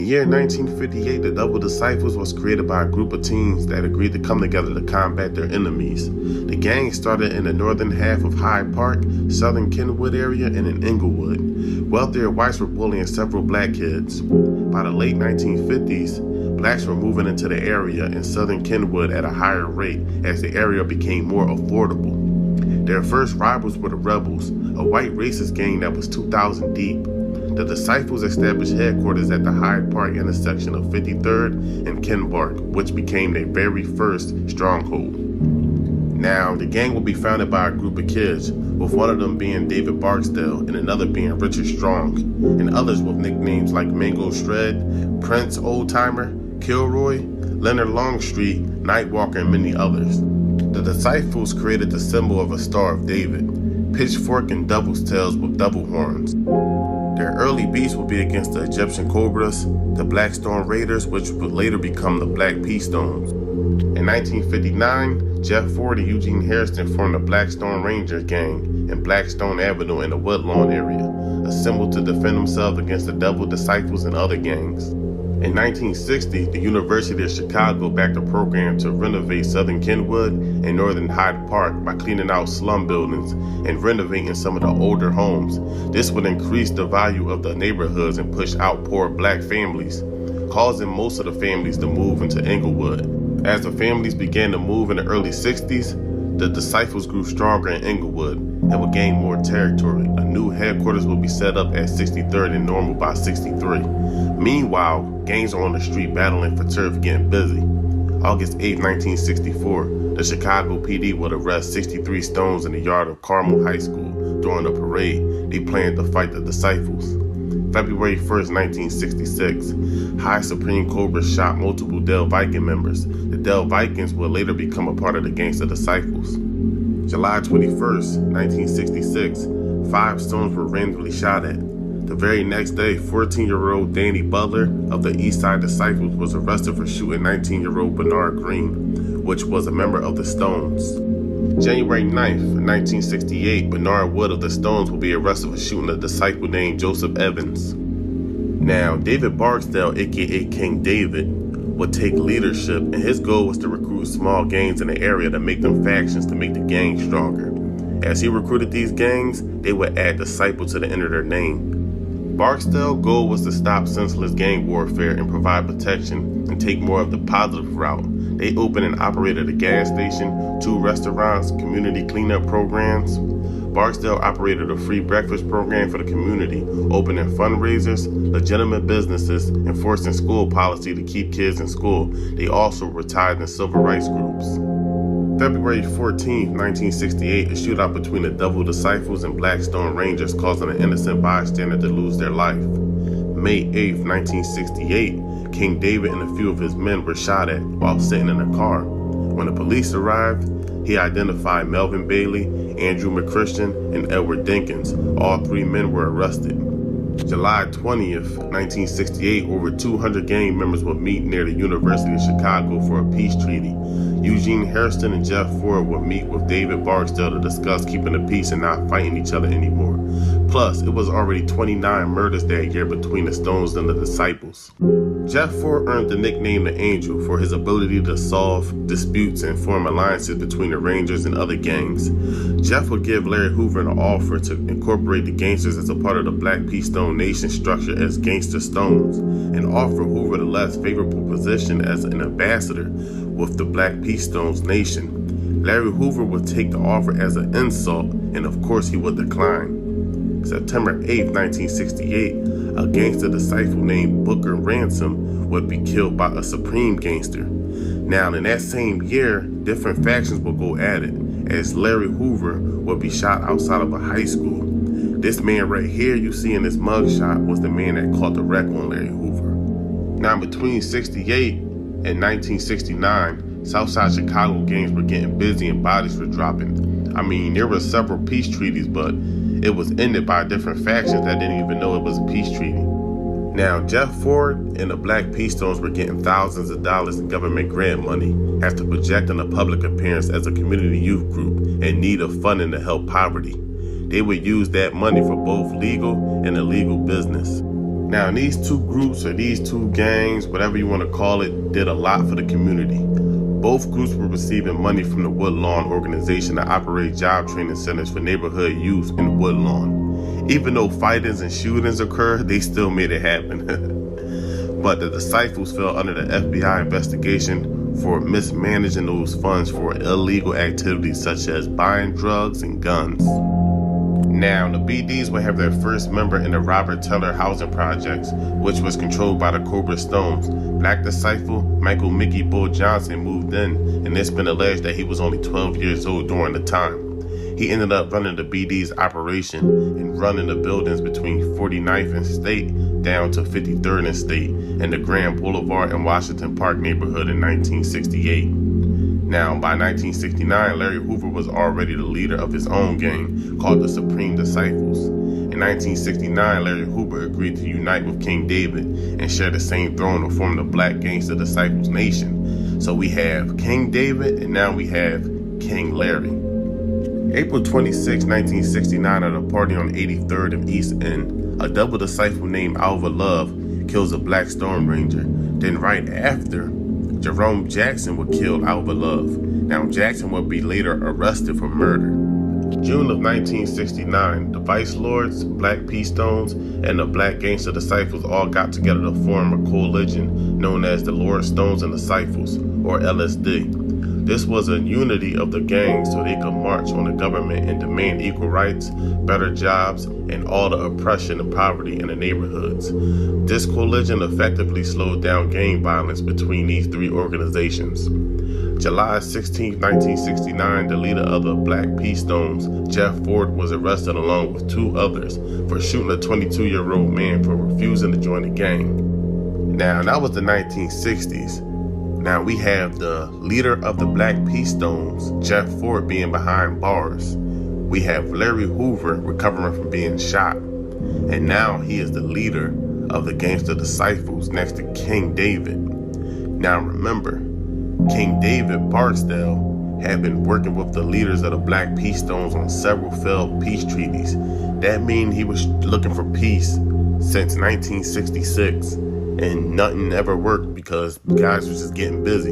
In the year 1958, the Double Disciples was created by a group of teens that agreed to come together to combat their enemies. The gang started in the northern half of Hyde Park, southern Kenwood area, and in Inglewood. Wealthier whites were bullying several black kids. By the late 1950s, blacks were moving into the area in southern Kenwood at a higher rate as the area became more affordable. Their first rivals were the Rebels, a white racist gang that was 2,000 deep. The Disciples established headquarters at the Hyde Park intersection of 53rd and Kenbark, which became their very first stronghold. Now, the gang will be founded by a group of kids, with one of them being David Barksdale and another being Richard Strong, and others with nicknames like Mango Shred, Prince Oldtimer, Kilroy, Leonard Longstreet, Nightwalker, and many others. The Disciples created the symbol of a Star of David, pitchfork and devil's tails with devil horns. Their early beefs would be against the Egyptian Cobras, the Blackstone Raiders, which would later become the Black Pea Stones. In 1959, Jeff Ford and Eugene Harrison formed the Blackstone Rangers gang in Blackstone Avenue in the Woodlawn area, a symbol to defend themselves against the Devil Disciples and other gangs. In 1960, the University of Chicago backed a program to renovate southern Kenwood and northern Hyde Park by cleaning out slum buildings and renovating some of the older homes. This would increase the value of the neighborhoods and push out poor black families, causing most of the families to move into Inglewood. As the families began to move in the early 60s, the Disciples grew stronger in Inglewood and would gain more territory. A new headquarters would be set up at 63rd and Normal by 63. Meanwhile, gangs are on the street battling for turf, getting busy. August 8, 1964, the Chicago PD would arrest 63 Stones in the yard of Carmel High School during a parade. They planned to fight the Disciples. February 1st, 1966, High Supreme Cobra shot multiple Del Viking members. The Del Vikings would later become a part of the Gangster Disciples. July 21st, 1966, 5 Stones were randomly shot at. The very next day, 14-year-old Danny Butler of the Eastside Disciples was arrested for shooting 19-year-old Bernard Green, which was a member of the Stones. January 9th, 1968, Bernard Wood of the Stones will be arrested for shooting a disciple named Joseph Evans. Now, David Barksdale, aka King David, would take leadership, and his goal was to recruit small gangs in the area to make them factions to make the gang stronger. As he recruited these gangs, they would add disciple to the end of their name. Barksdale's goal was to stop senseless gang warfare and provide protection and take more of the positive route. They opened and operated a gas station, 2 restaurants, community cleanup programs. Barksdale operated a free breakfast program for the community, opening fundraisers, legitimate businesses, enforcing school policy to keep kids in school. They also were tied in civil rights groups. February 14, 1968, a shootout between the Devil Disciples and Blackstone Rangers causing an innocent bystander to lose their life. May 8, 1968, King David and a few of his men were shot at while sitting in a car. When the police arrived, he identified Melvin Bailey, Andrew McChristian, and Edward Dinkins. All 3 men were arrested. July 20th, 1968, over 200 gang members would meet near the University of Chicago for a peace treaty. Eugene Harrison and Jeff Ford would meet with David Barksdale to discuss keeping the peace and not fighting each other anymore. Plus, it was already 29 murders that year between the Stones and the Disciples. Jeff Ford earned the nickname the Angel for his ability to solve disputes and form alliances between the Rangers and other gangs. Jeff would give Larry Hoover an offer to incorporate the Gangsters as a part of the Black Pea Stone Nation structure as Gangster Stones, and offer Hoover the less favorable position as an ambassador with the Black Pea Stones Nation. Larry Hoover would take the offer as an insult, and of course he would decline. September 8, 1968, a gangster disciple named Booker Ransom would be killed by a Supreme Gangster. Now, in that same year, different factions would go at it, as Larry Hoover would be shot outside of a high school. This man right here you see in this mugshot was the man that caught the wreck on Larry Hoover. Now, between 68 and 1969, Southside Chicago gangs were getting busy and bodies were dropping. I mean, there were several peace treaties, but it was ended by different factions that didn't even know it was a peace treaty. Now, Jeff Ford and the Black Pea Stones were getting thousands of dollars in government grant money after projecting a public appearance as a community youth group in need of funding to help poverty. They would use that money for both legal and illegal business. Now, these two groups or these two gangs, whatever you want to call it, did a lot for the community. Both groups were receiving money from the Woodlawn organization to operate job training centers for neighborhood youth in Woodlawn. Even though fightings and shootings occurred, they still made it happen. But the disciples fell under the FBI investigation for mismanaging those funds for illegal activities such as buying drugs and guns. Now, the BDs will have their first member in the Robert Teller housing projects, which was controlled by the Cobra Stones. Black disciple Michael Mickey Bull Johnson moved in, and it's been alleged that he was only 12 years old during the time. He ended up running the BD's operation and running the buildings between 49th and State down to 53rd and State and the Grand Boulevard and Washington Park neighborhood in 1968. Now, by 1969, Larry Hoover was already the leader of his own gang called the Supreme Disciples. In 1969, Larry Hoover agreed to unite with King David and share the same throne to form the Black Gangster Disciples Nation. So we have King David, and now we have King Larry. April 26, 1969, at a party on 83rd and East End, a double disciple named Alva Love kills a Black Storm Ranger. Then right after, Jerome Jackson would kill Alva Love. Now, Jackson would be later arrested for murder. June of 1969, the Vice Lords, Black P. Stones, and the Black Gangster Disciples all got together to form a coalition known as the Lord Stones and Disciples, or LSD. This was a unity of the gangs so they could march on the government and demand equal rights, better jobs, and all the oppression and poverty in the neighborhoods. This coalition effectively slowed down gang violence between these three organizations. July 16, 1969, the leader of the Black P. Stones, Jeff Ford, was arrested along with two others for shooting a 22-year-old man for refusing to join the gang. Now, that was the 1960s. Now we have the leader of the Black P. Stones, Jeff Ford, being behind bars. We have Larry Hoover recovering from being shot. And now he is the leader of the Gangster Disciples next to King David. Now remember, King David Barksdale had been working with the leaders of the Black P. Stones on several failed peace treaties. That means he was looking for peace since 1966. And nothing ever worked because guys were just getting busy.